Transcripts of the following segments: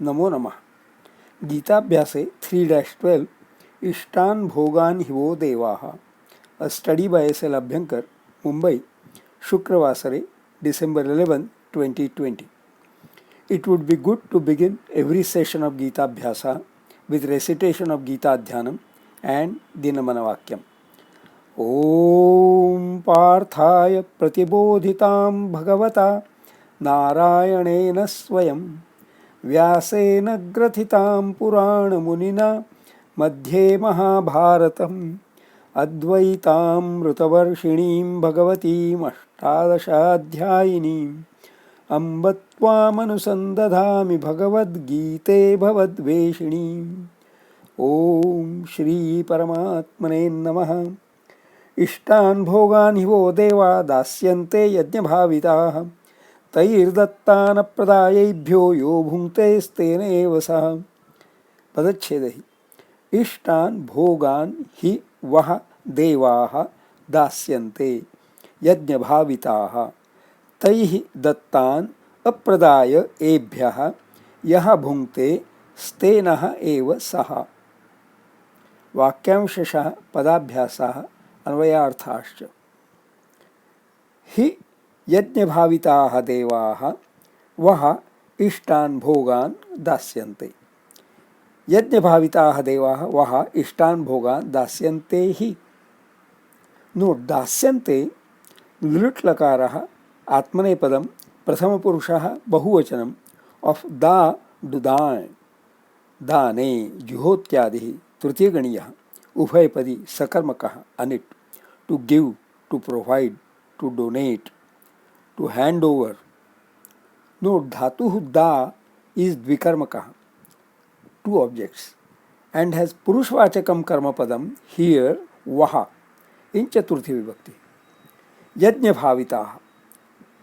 नमो नमः। गीताभ्यासे 3-12 इष्टान् भोगान् हि वो देवाः, अ study by S.L. Abhyankar, Mumbai, Shukravasare, December 11, 2020. It would be good to begin every session of Gita Abhyasa with recitation of Gita Dhyanam and Dinamanavakyam. Om Parthaya Pratibodhitam Bhagavata Narayanena Swayam व्यासेन ग्रथितां पुराणमुनिना मध्ये महाभारतम् अद्वैतामृतवर्षिणीं भगवतीम् अष्टादशाध्यायिनीम् अम्ब त्वामनुसन्दधामि भगवद्गीते भवद्वेषिणीम्। ॐ श्रीपरमात्मने नमः। इष्टान् भोगान् हि वो देवा दास्यन्ते यज्ञभाविताः, तैर्दत्तानप्रदायैभ्यो यो भुङ्क्तेस्तेनैव सः। पदच्छेद ही इष्टान् भोगान् हि वः देवाः दास्यन्ते यज्ञभाविताः, तैः दत्तान् अप्रदाय एभ्यः यः भुङ्क्ते स्तेनः एव सः। वाक्यांशशः पदाभ्यासः अन्वयार्थाश्च। हि यज्ञभाविताः देवाः वः इष्टान् भोगान् दास्यन्ते। यज्ञभाविताः देवाः वः इष्टान् भोगान् दास्यन्ते हि। नोट दास्यन्ते लृट् लकारः आत्मनेपदं प्रथमपुरुषः बहुवचनम् ऑफ दा दुदान् दाने जुहोत्यादिः तृतीयगणीयः उभयपदी सकर्मकः अनिट् to give, to provide, to donate, to hand over. Note dhatuh da is dvikarmakah, two objects, and has purushvachakam karmapadam here vaha in chaturthi vibhakti. Yajna bhavitaah,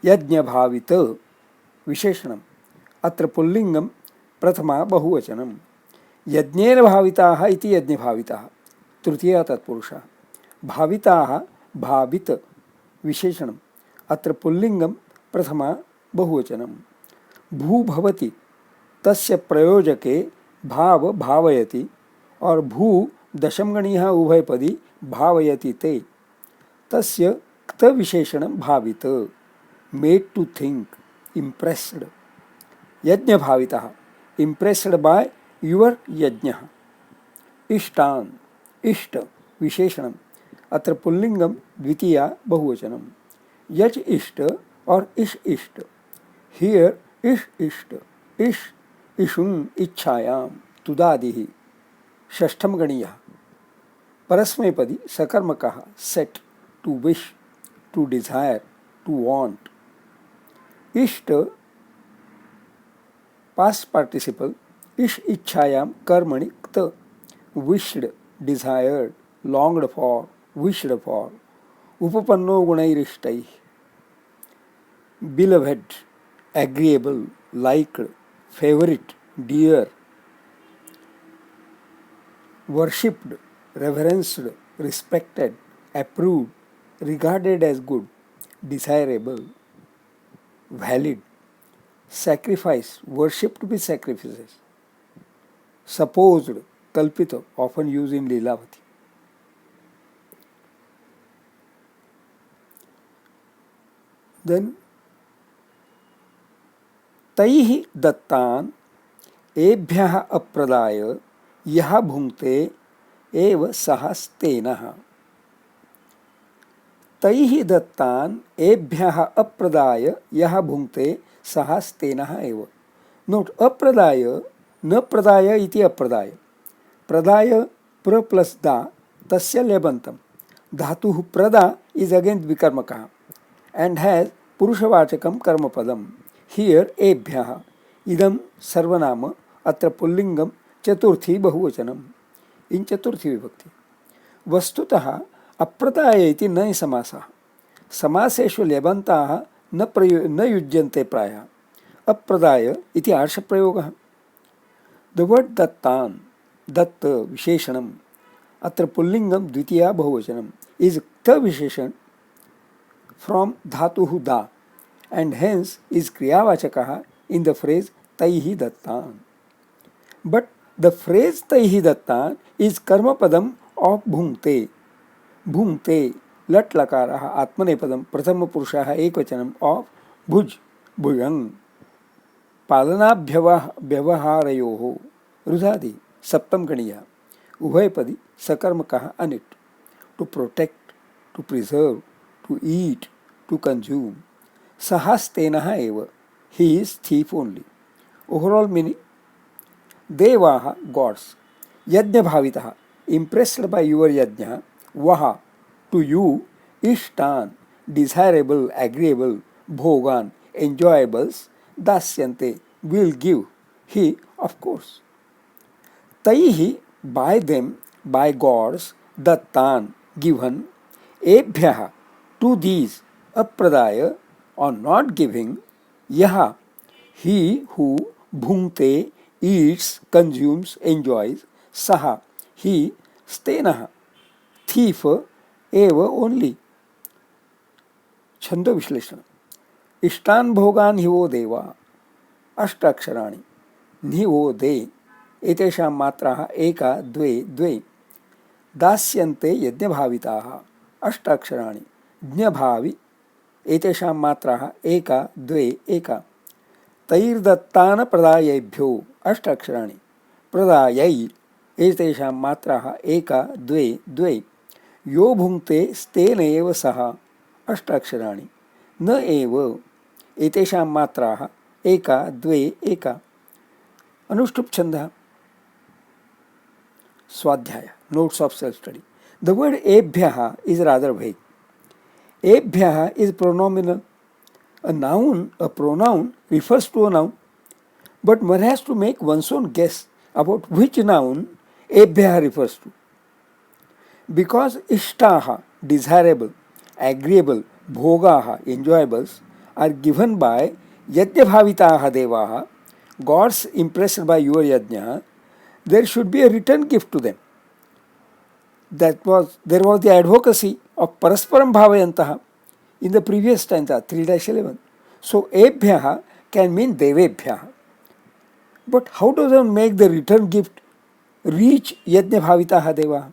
yajna bhavita visheshanam, atra pullingam prathama bahuvachanam. यज्ञेन भाविताः इति यज्ञ भाविताः तृतीया तत्पुरुषः, भाविताः भावित विशेषणम्, अत्र पुल्लिंगम प्रथमा बहुवचनम। भू भवति तस्य प्रयोजके भाव भावयति और भू दशमगणीयः उभयपदी भावयति ते, तस्य क्त विशेषणं भावित, मेड टू थिंक, इम्प्रेस्ड। यज्ञ भावितः इम्प्रेस्ड बाय युवर यज्ञः। इष्टान् इष्ट विशेषणम्, अत्र पुल्लिंगम द्वितीया बहुवचनम। यज इष्ट और इश इष्ट, हियर इश इष्ट, इश इषुं इच्छायां तुदादिः षष्ठम गणीयः परस्मैपदी सकर्मकः सेट, to wish, to desire, to want. इष्ट पास्ट पार्टिसिपल इश इच्छायां कर्मणि क्त, wished, desired, longed for, wished for. उपपन्नो गुणैरिष्टैः, beloved, agreeable, liked, favourite, dear. Worshipped, reverenced, respected, approved, regarded as good, desirable, valid. Sacrifice, worshipped with sacrifices. Supposed, कल्पित, often used in Lilavati. Then तैः दत्तान् एभ्यः अप्रदाय यः भुङ्क्ते एव सः स्तेनः। तैः दत्तान् एभ्यः अप्रदाय यः भुङ्क्ते सः स्तेनः एव। नोट अप्रदाय न प्रदाय इति अप्रदाय, प्रदाय प्र प्लस दा तस्य लेबन्तम्। धातुः प्रदा इज अगेन द्विकर्मकः and has पुरुषवाचकं कर्मपदम। हियर एभ्यः इदं सर्वनाम, अत्र पुल्लिंगम चतुर्थी बहुवचनम इन चतुर्थी विभक्ति। वस्तुतः अप्रदाय इति न समासः, समासेषु लेबन्ताः न युज्यन्ते प्रायः। अप्रदाय इति आर्षप्रयोगः। द वर्ड दत्तान्, दत्त विशेषणम, अत्र पुल्लिंगम द्वितीया बहुवचनम is the विशेषण from dhatuhu da and hence is kriyavachakaha in the phrase taihi dattan. But the phrase taihi dattan is karmapadam of bhungte. Bhungte lat lakaraha atmanepadam prathama purushaha ekvachanam of bhuj bhujang. पालनाभ्यवहारयोः रुधादि सप्तम गणीय उभयपदी सकर्मकः अनिट to protect to preserve to eat to consume सहस्तेनः एव he is thief only overall meaning देवाः गॉड्स यज्ञ भावितः इम्प्रेस्ड बाय युवर यज्ञ वह टू यू इष्टान डिजायरेबल एग्रीएबल भोगान एंजॉयबल्स दास्यन्ते will give he of course taihi by them by gods dattan given ebhyah to these apradaya or not giving yaha he who bhungte eats consumes enjoys saha he stenah thief eva only छंद विश्लेषण इष्टान भोगान हि वो देवा अष्टाक्षराणि नि वो दे एतेषां मात्राः एका द्वे द्वे दास्यन्ते यज्ञभाविताः अष्टाक्षराणि ज्ञभावि एतेषां मात्राः एका द्वे एका तैर्दत्तानप्रदायैभ्यो अष्टाक्षराणि प्रदायै एतेषां मात्राः एका द्वे द्वे यो भुङ्क्ते स्तेन एव सः अष्टाक्षराणि न एव एतेषां मात्राः एका द्वे एका अनुष्टुप छंद स्वाध्याय notes of self study the word एभ्यः इज रादर वेग एभ्यः is pronominal a pronoun refers to a noun but one has to make one's own guess about which noun एभ्यः refers to because ishtaha desirable agreeable bhogaha enjoyables are given by यज्ञभाविताः देवाः gods impressed by your yajna there should be a return gift to them there was the advocacy of parasparam bhavayantah in the previous stanza 3-11 so ebhyah can mean devebhyah but how does one make the return gift reach yajnabhavitaah devaah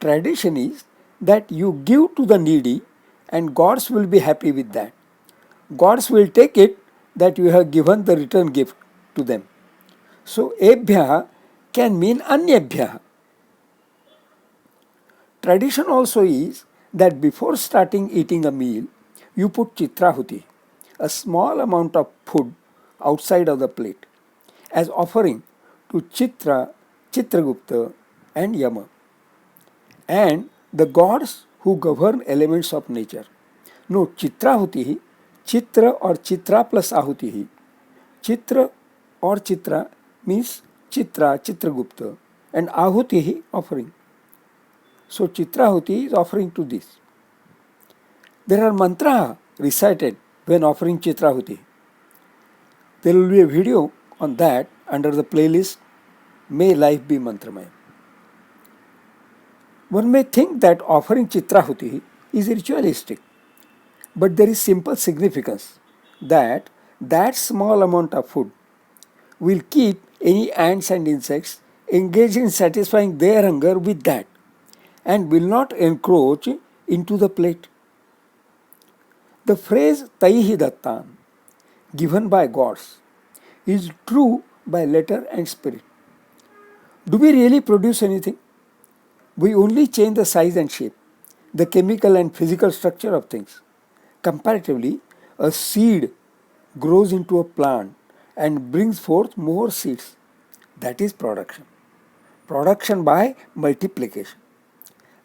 tradition is that you give to the needy and gods will be happy with that gods will take it that you have given the return gift to them. So, ebhyah can mean anyabhyah. Tradition also is that before starting eating a meal, you put chitrahuti, a small amount of food outside of the plate, as offering to Chitra, Chitragupta and Yama, and the gods who govern elements of nature. No, chitrahuti चित्र और Chitra plus आहुति ही चित्र और चित्रा means चित्रा चित्रगुप्त and आहुति ही ऑफरिंग सो चित्राहुति is offering to this there are mantra recited when offering चित्राहुति there will be a video on that under the playlist may life be मंत्रमय one may think that offering चित्राहुति is ritualistic but there is simple significance that small amount of food will keep any ants and insects engaged in satisfying their hunger with that and will not encroach into the plate. The phrase taihi dattan given by gods is true by letter and spirit. Do we really produce anything? We only change the size and shape, the chemical and physical structure of things. Comparatively, a seed grows into a plant and brings forth more seeds. That is production. Production by multiplication.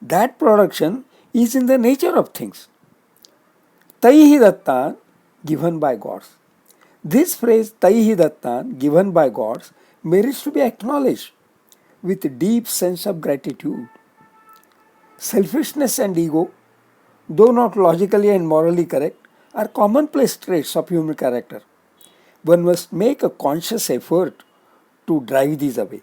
That production is in the nature of things. Taihi dattan given by gods. This phrase taihi dattan given by gods merits to be acknowledged with deep sense of gratitude. Selfishness and ego, though not logically and morally correct, are commonplace traits of human character. One must make a conscious effort to drive these away.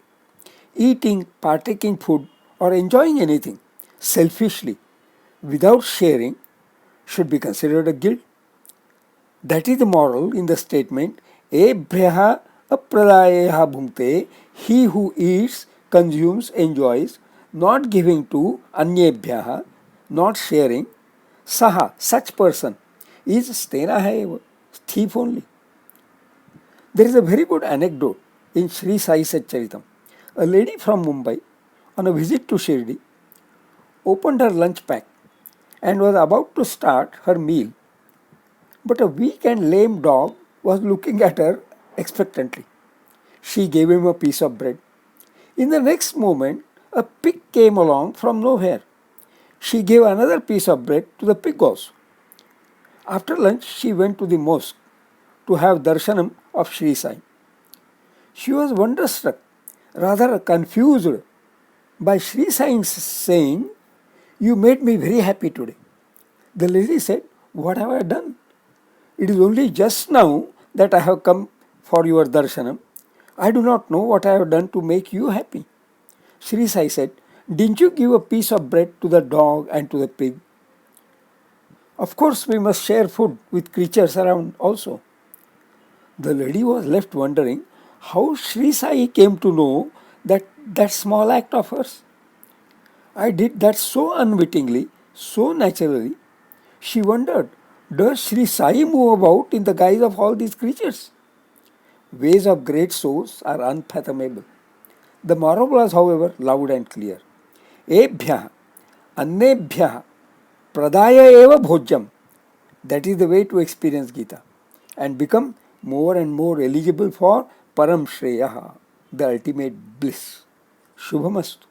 Eating, partaking food or enjoying anything selfishly without sharing should be considered a guilt. That is the moral in the statement, Ebhyaha apradayeha bhunte, he who eats, consumes, enjoys, not giving to anyebhyaha, not sharing, saha, such person, is stenaha eva, thief only. There is a very good anecdote in Sri Sai Satcharitam. A lady from Mumbai on a visit to Shirdi opened her lunch pack and was about to start her meal, but a weak and lame dog was looking at her expectantly. She gave him a piece of bread. In the next moment, a pig came along from nowhere. She gave another piece of bread to the pig also. After lunch, she went to the mosque to have darshanam of Sri Sai. She was wonderstruck, rather confused by Sri Sai saying, "You made me very happy today." The lady said, "What have I done? It is only just now that I have come for your darshanam. I do not know what I have done to make you happy." Sri Sai said, "Didn't you give a piece of bread to the dog and to the pig? Of course, we must share food with creatures around also." The lady was left wondering how Sri Sai came to know that small act of hers. I did that so unwittingly, so naturally. She wondered, does Sri Sai move about in the guise of all these creatures? Ways of great souls are unfathomable. The moral was, however, loud and clear. Ebhya, annebhya, pradaya eva bhojyam. That is the way to experience Gita and become more and more eligible for Param Shreyaha, the ultimate bliss. Shubhamastu.